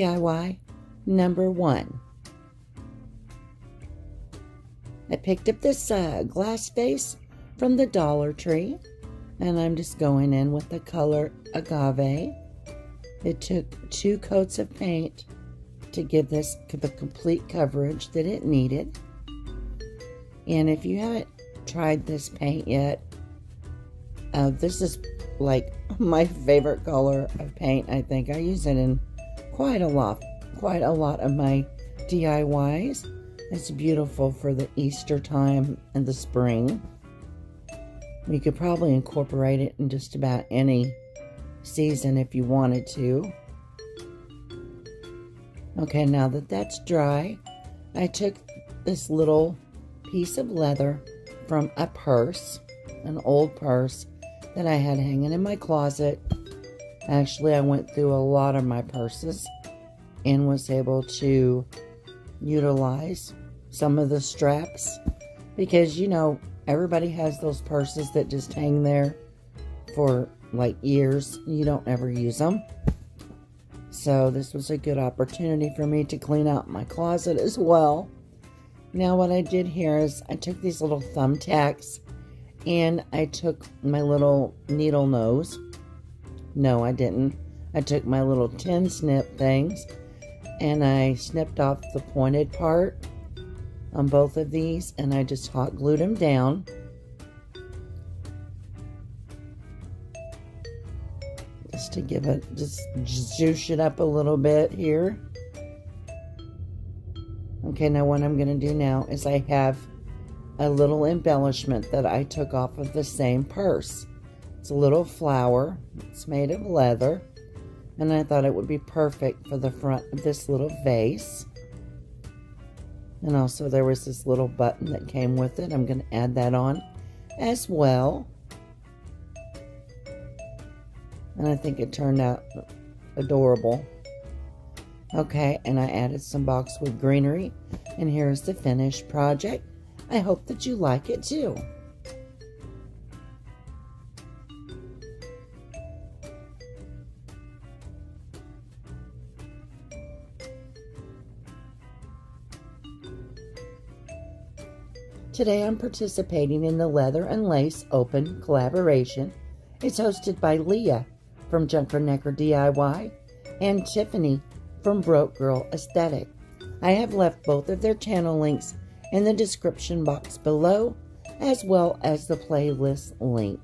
DIY number 1. I picked up this glass vase from the Dollar Tree, and I'm just going in with the color Agave. It took 2 coats of paint to give this the complete coverage that it needed. And if you haven't tried this paint yet, this is like my favorite color of paint. I think I use it in quite a lot of my DIYs. It's beautiful for the Easter time and the spring. You could probably incorporate it in just about any season if you wanted to. Okay, now that that's dry, I took this little piece of leather from a purse, an old purse that I had hanging in my closet. Actually, I went through a lot of my purses and was able to utilize some of the straps, because you know everybody has those purses that just hang there for like years. You don't ever use them. So this was a good opportunity for me to clean out my closet as well. Now what I did here is I took these little thumbtacks and I took my little needle nose. No, I didn't. I took my little tin snip things and I snipped off the pointed part on both of these, and I just hot glued them down. Just to give it, just juice it up a little bit here. Okay, now what I'm going to do now is I have a little embellishment that I took off of the same purse. It's a little flower. It's made of leather, and I thought it would be perfect for the front of this little vase. And also there was this little button that came with it. I'm going to add that on as well. And I think it turned out adorable. Okay, and I added some boxwood greenery. And here's the finished project. I hope that you like it too. Today I'm participating in the Leather and Lace Open Collaboration. It's hosted by Leah from Junkernecker DIY and Tiffany from Broke Girl Asthetic. I have left both of their channel links in the description box below, as well as the playlist link.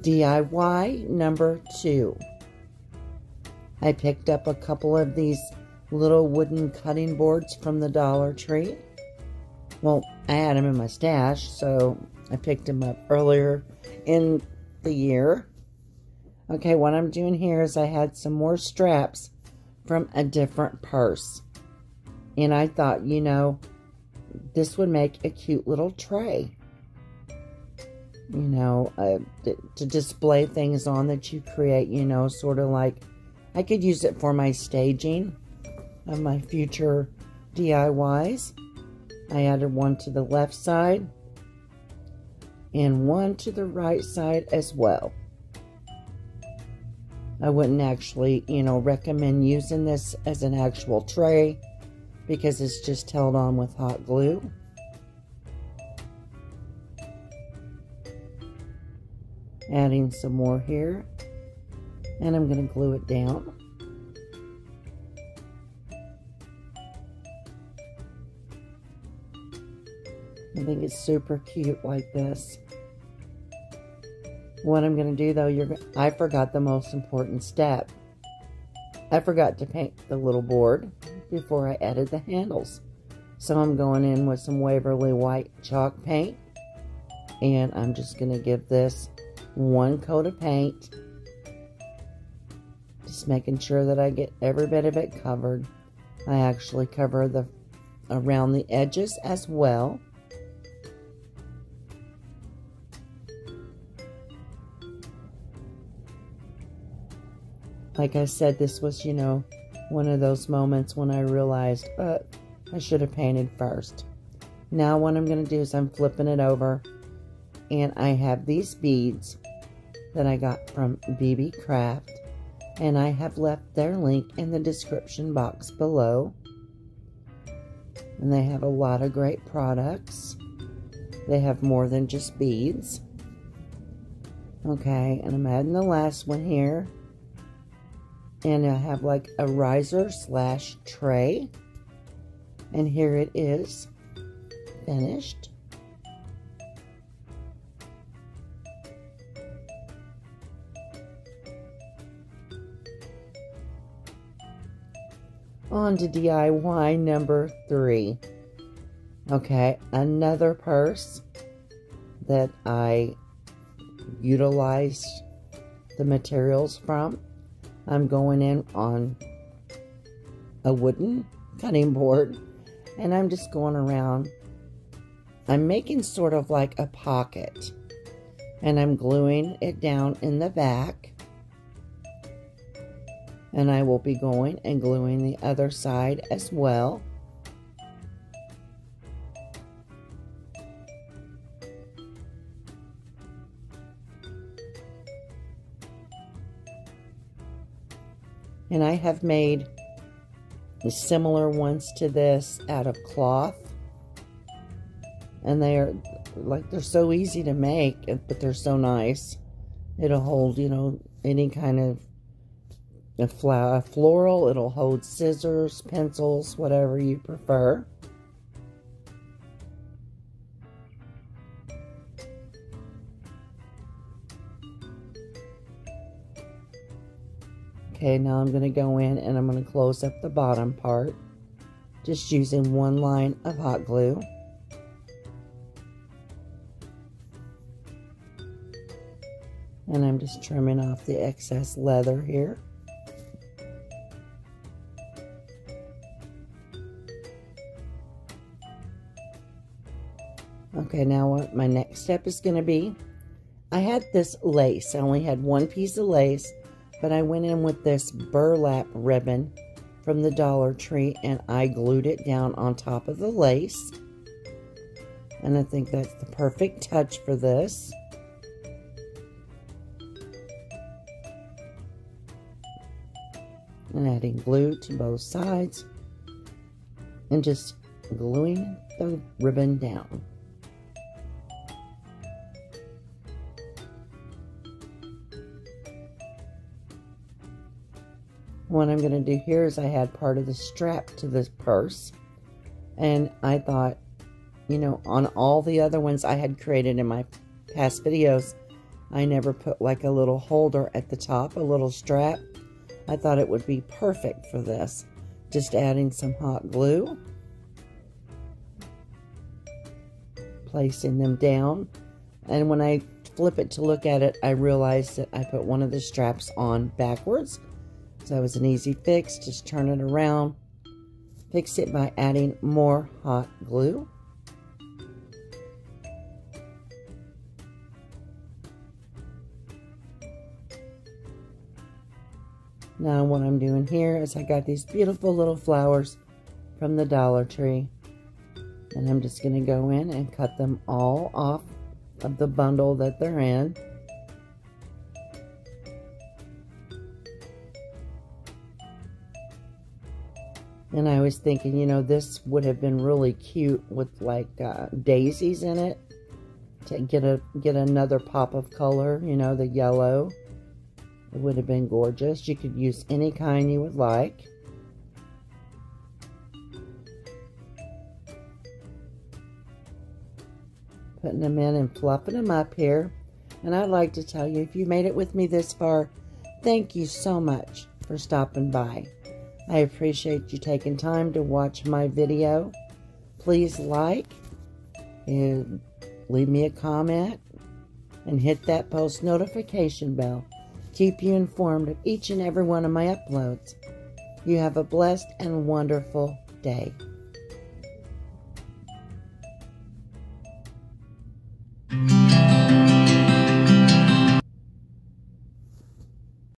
DIY number 2. I picked up a couple of these little wooden cutting boards from the Dollar Tree. Well, I had them in my stash, so I picked them up earlier in the year. Okay, what I'm doing here is I had some more straps from a different purse. And I thought, you know, this would make a cute little tray. You know, to display things on that you create, you know, sort of like, I could use it for my staging of my future DIYs. I added one to the left side and one to the right side as well. I wouldn't actually, you know, recommend using this as an actual tray because it's just held on with hot glue. Adding some more here, and I'm going to glue it down. I think it's super cute like this. What I'm going to do though, I forgot the most important step. I forgot to paint the little board before I added the handles. So I'm going in with some Waverly White chalk paint, and I'm just going to give this one coat of paint. Just making sure that I get every bit of it covered. I actually cover around the edges as well. Like I said, this was, you know, one of those moments when I realized, I should have painted first. Now what I'm going to do is I'm flipping it over, and I have these beads that I got from BB Craft. And I have left their link in the description box below. And they have a lot of great products. They have more than just beads. Okay, and I'm adding the last one here. And I have like a riser / tray. And here it is, finished. On to DIY number 3. Okay, another purse that I utilized the materials from. I'm going in on a wooden cutting board, and I'm just going around. I'm making sort of like a pocket, and I'm gluing it down in the back. And I will be going and gluing the other side as well. And I have made similar ones to this out of cloth. And they are like, they're so easy to make, but they're so nice. It'll hold, you know, any kind of a floral. It'll hold scissors, pencils, whatever you prefer. Okay, now I'm going to go in and I'm going to close up the bottom part, just using one line of hot glue. And I'm just trimming off the excess leather here. Okay, now what my next step is going to be, I had this lace. I only had one piece of lace, but I went in with this burlap ribbon from the Dollar Tree and I glued it down on top of the lace. And I think that's the perfect touch for this. And adding glue to both sides and just gluing the ribbon down. What I'm going to do here is I had part of the strap to this purse, and I thought, you know, on all the other ones I had created in my past videos, I never put like a little holder at the top, a little strap. I thought it would be perfect for this. Just adding some hot glue, placing them down, and when I flip it to look at it, I realized that I put one of the straps on backwards. So it was an easy fix. Just turn it around, fix it by adding more hot glue. Now what I'm doing here is I got these beautiful little flowers from the Dollar Tree. And I'm just going to go in and cut them all off of the bundle that they're in. And I was thinking, you know, this would have been really cute with like daisies in it to get another pop of color, you know, the yellow. It would have been gorgeous. You could use any kind you would like. Putting them in and fluffing them up here. And I'd like to tell you, if you made it with me this far, thank you so much for stopping by. I appreciate you taking time to watch my video. Please like and leave me a comment and hit that post notification bell. Keep you informed of each and every one of my uploads. You have a blessed and wonderful day.